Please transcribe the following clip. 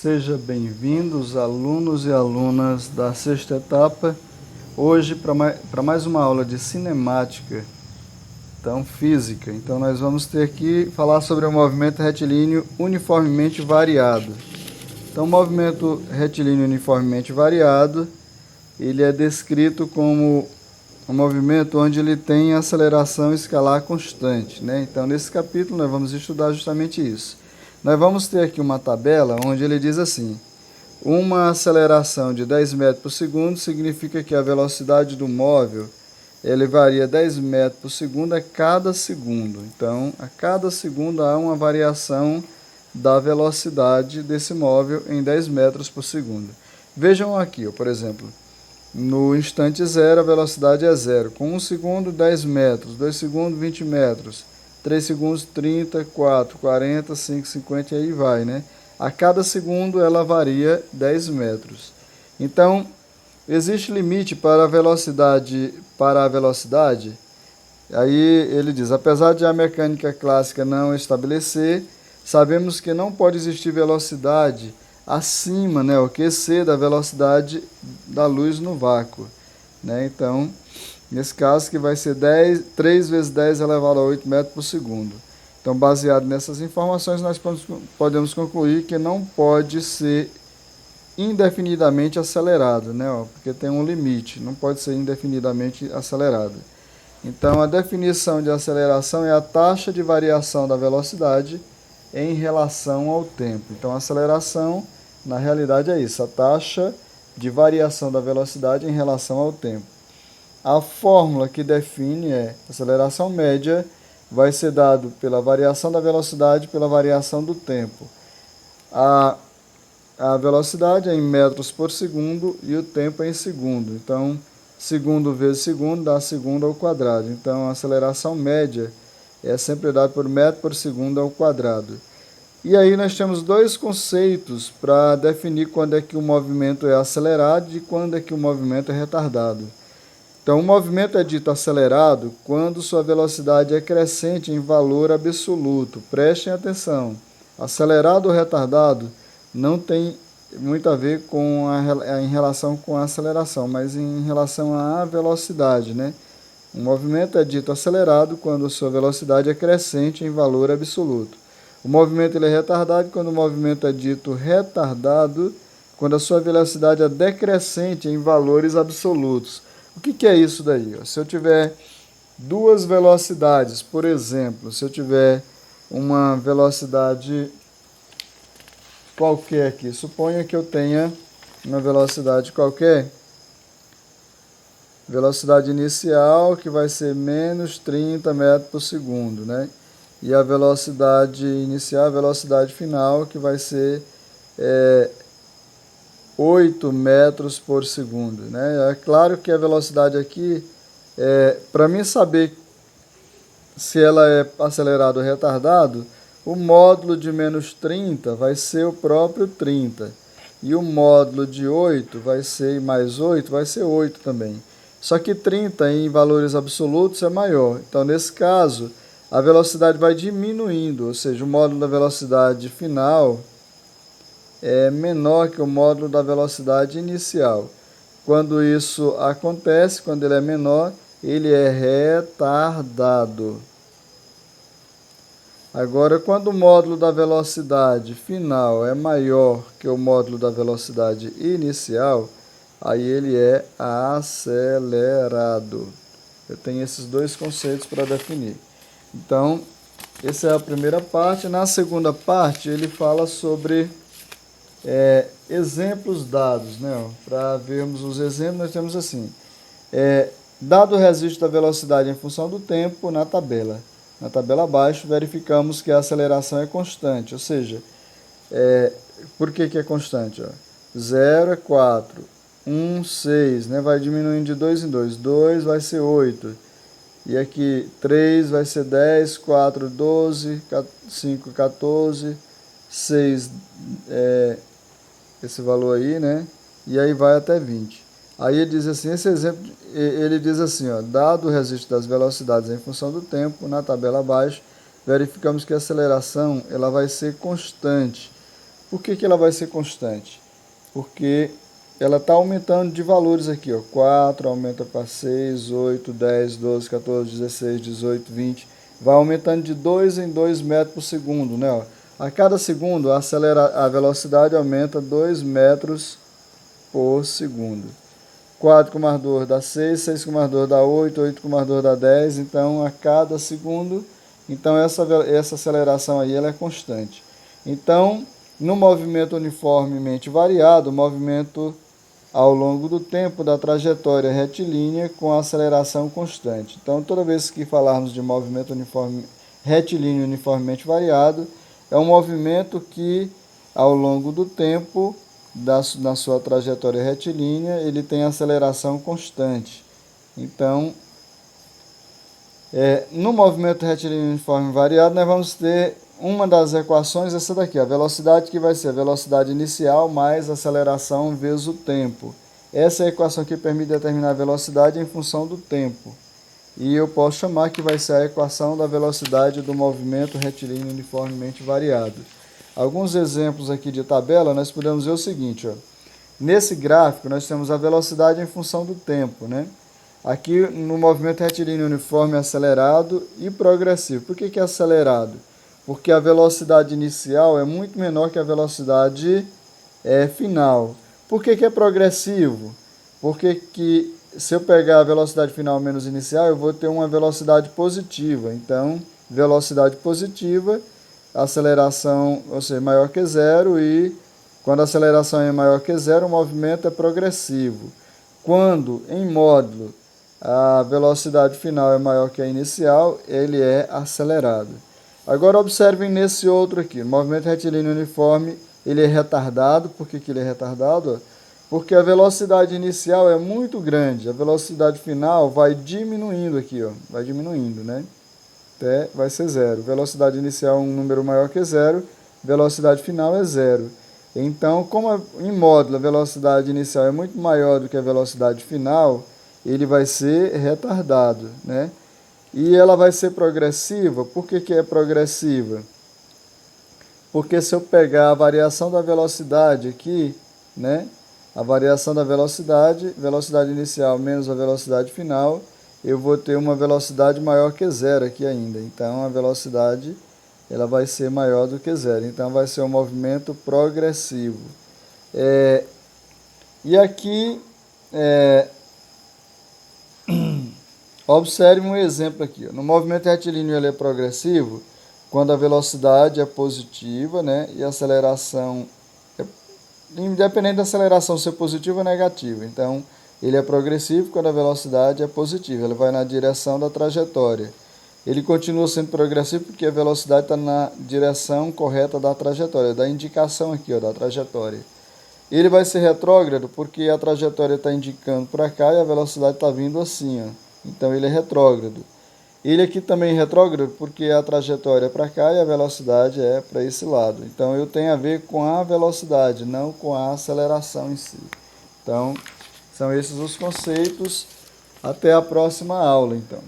Seja bem-vindos, alunos e alunas da sexta etapa, hoje para mais uma aula de cinemática, então física. Então nós vamos ter aqui falar sobre o movimento retilíneo uniformemente variado. Então o movimento retilíneo uniformemente variado, ele é descrito como um movimento onde ele tem aceleração escalar constante, né? Então nesse capítulo nós vamos estudar justamente isso. Nós vamos ter aqui uma tabela onde ele diz assim: uma aceleração de 10 metros por segundo significa que a velocidade do móvel ele varia 10 metros por segundo a cada segundo. Então, a cada segundo há uma variação da velocidade desse móvel em 10 metros por segundo. Vejam aqui, por exemplo, no instante zero a velocidade é zero. Com 1 segundo, 10 metros. 2 segundos, 20 metros. 3 segundos, 30, 4, 40, 5, 50 e aí vai, né? A cada segundo ela varia 10 metros. Então, existe limite para a velocidade. Aí ele diz, apesar de a mecânica clássica não estabelecer, sabemos que não pode existir velocidade acima, né, o QC da velocidade da luz no vácuo, né? Então, nesse caso que vai ser 3 vezes 10 elevado a 8 metros por segundo. Então, baseado nessas informações, nós podemos concluir que não pode ser indefinidamente acelerado, né? Porque tem um limite, não pode ser indefinidamente acelerado. Então, a definição de aceleração é a taxa de variação da velocidade em relação ao tempo. Então, a aceleração, na realidade, é isso, a taxa de variação da velocidade em relação ao tempo. A fórmula que define é aceleração média vai ser dado pela variação da velocidade pela variação do tempo. A velocidade é em metros por segundo e o tempo é em segundo. Então, segundo vezes segundo dá segundo ao quadrado. Então, a aceleração média é sempre dada por metro por segundo ao quadrado. E aí nós temos dois conceitos para definir quando é que o movimento é acelerado e quando é que o movimento é retardado. Então, o movimento é dito acelerado quando sua velocidade é crescente em valor absoluto. Prestem atenção. Acelerado ou retardado não tem muito a ver em relação com a aceleração, mas em relação à velocidade, né? O movimento é dito acelerado quando sua velocidade é crescente em valor absoluto. O movimento ele é retardado quando o movimento é dito retardado quando a sua velocidade é decrescente em valores absolutos. O que é isso daí? Se eu tiver duas velocidades, por exemplo, se eu tiver uma velocidade qualquer aqui, suponha que eu tenha uma velocidade qualquer, velocidade inicial que vai ser menos 30 metros por segundo, né? E a velocidade inicial, a velocidade final, que vai ser 8 metros por segundo, né? É claro que a velocidade aqui, para mim saber se ela é acelerado ou retardado, o módulo de menos 30 vai ser o próprio 30. E o módulo de 8 vai ser mais 8, vai ser 8 também. Só que 30 em valores absolutos é maior. Então, nesse caso, a velocidade vai diminuindo, ou seja, o módulo da velocidade final é menor que o módulo da velocidade inicial. Quando isso acontece, quando ele é menor, ele é retardado. Agora, quando o módulo da velocidade final é maior que o módulo da velocidade inicial, aí ele é acelerado. Eu tenho esses dois conceitos para definir. Então, essa é a primeira parte. Na segunda parte, ele fala sobre exemplos dados, né? Para vermos os exemplos, nós temos assim, dado o registro da velocidade em função do tempo na tabela. Na tabela abaixo, verificamos que a aceleração é constante, ou seja, por que é constante? 0 é 4, 1, 6, né? Vai diminuindo de 2 em 2, 2 vai ser 8, e aqui 3 vai ser 10, 4, 12, 5, 14, 6, esse valor aí, né? E aí vai até 20. Aí ele diz assim, esse exemplo, ele diz assim, dado o registro das velocidades em função do tempo, na tabela abaixo, verificamos que a aceleração ela vai ser constante. Por que ela vai ser constante? Porque ela está aumentando de valores aqui, ó. 4 aumenta para 6, 8, 10, 12, 14, 16, 18, 20. Vai aumentando de 2 em 2 metros por segundo, né? Ó. A cada segundo a velocidade aumenta 2 metros por segundo. 4 com mais 2 dá 6, 6 com mais 2 dá 8, 8 com mais 2 dá 10. Então, a cada segundo, então essa aceleração aí ela é constante. Então, no movimento uniformemente variado, o movimento ao longo do tempo da trajetória retilínea com aceleração constante. Então, toda vez que falarmos de movimento retilíneo uniformemente variado, é um movimento que, ao longo do tempo, na sua trajetória retilínea, ele tem aceleração constante. Então, no movimento retilíneo uniforme variado, nós vamos ter uma das equações, essa daqui, a velocidade que vai ser a velocidade inicial mais aceleração vezes o tempo. Essa é a equação que permite determinar a velocidade em função do tempo. E eu posso chamar que vai ser a equação da velocidade do movimento retilíneo uniformemente variado. Alguns exemplos aqui de tabela, nós podemos ver o seguinte, ó. Nesse gráfico, nós temos a velocidade em função do tempo, né? Aqui no movimento retilíneo uniforme acelerado e progressivo. Por que é acelerado? Porque a velocidade inicial é muito menor que a velocidade final. Por que é progressivo? Porque se eu pegar a velocidade final menos inicial, eu vou ter uma velocidade positiva. Então, velocidade positiva, aceleração, ou seja, maior que zero, e quando a aceleração é maior que zero, o movimento é progressivo. Quando, em módulo, a velocidade final é maior que a inicial, ele é acelerado. Agora observem nesse outro aqui, o movimento retilíneo uniforme, ele é retardado. Por que ele é retardado? Porque a velocidade inicial é muito grande, a velocidade final vai diminuindo aqui, ó, vai diminuindo, né? Até vai ser zero. Velocidade inicial é um número maior que zero, velocidade final é zero. Então, como em módulo a velocidade inicial é muito maior do que a velocidade final, ele vai ser retardado, né? E ela vai ser progressiva. Por que é progressiva? Porque se eu pegar a variação da velocidade aqui, né? A variação da velocidade inicial menos a velocidade final, eu vou ter uma velocidade maior que zero aqui ainda. Então, a velocidade ela vai ser maior do que zero. Então, vai ser um movimento progressivo. E aqui, observe um exemplo aqui. No movimento retilíneo ele é progressivo quando a velocidade é positiva, né? E a aceleração, independente da aceleração ser positiva ou negativa. Então, ele é progressivo quando a velocidade é positiva. Ele vai na direção da trajetória. Ele continua sendo progressivo porque a velocidade está na direção correta da trajetória, da indicação aqui, ó, da trajetória. Ele vai ser retrógrado porque a trajetória está indicando para cá e a velocidade está vindo assim, ó. Então, ele é retrógrado. Ele aqui também é retrógrado porque a trajetória é para cá e a velocidade é para esse lado. Então, eu tenho a ver com a velocidade, não com a aceleração em si. Então, são esses os conceitos. Até a próxima aula, então.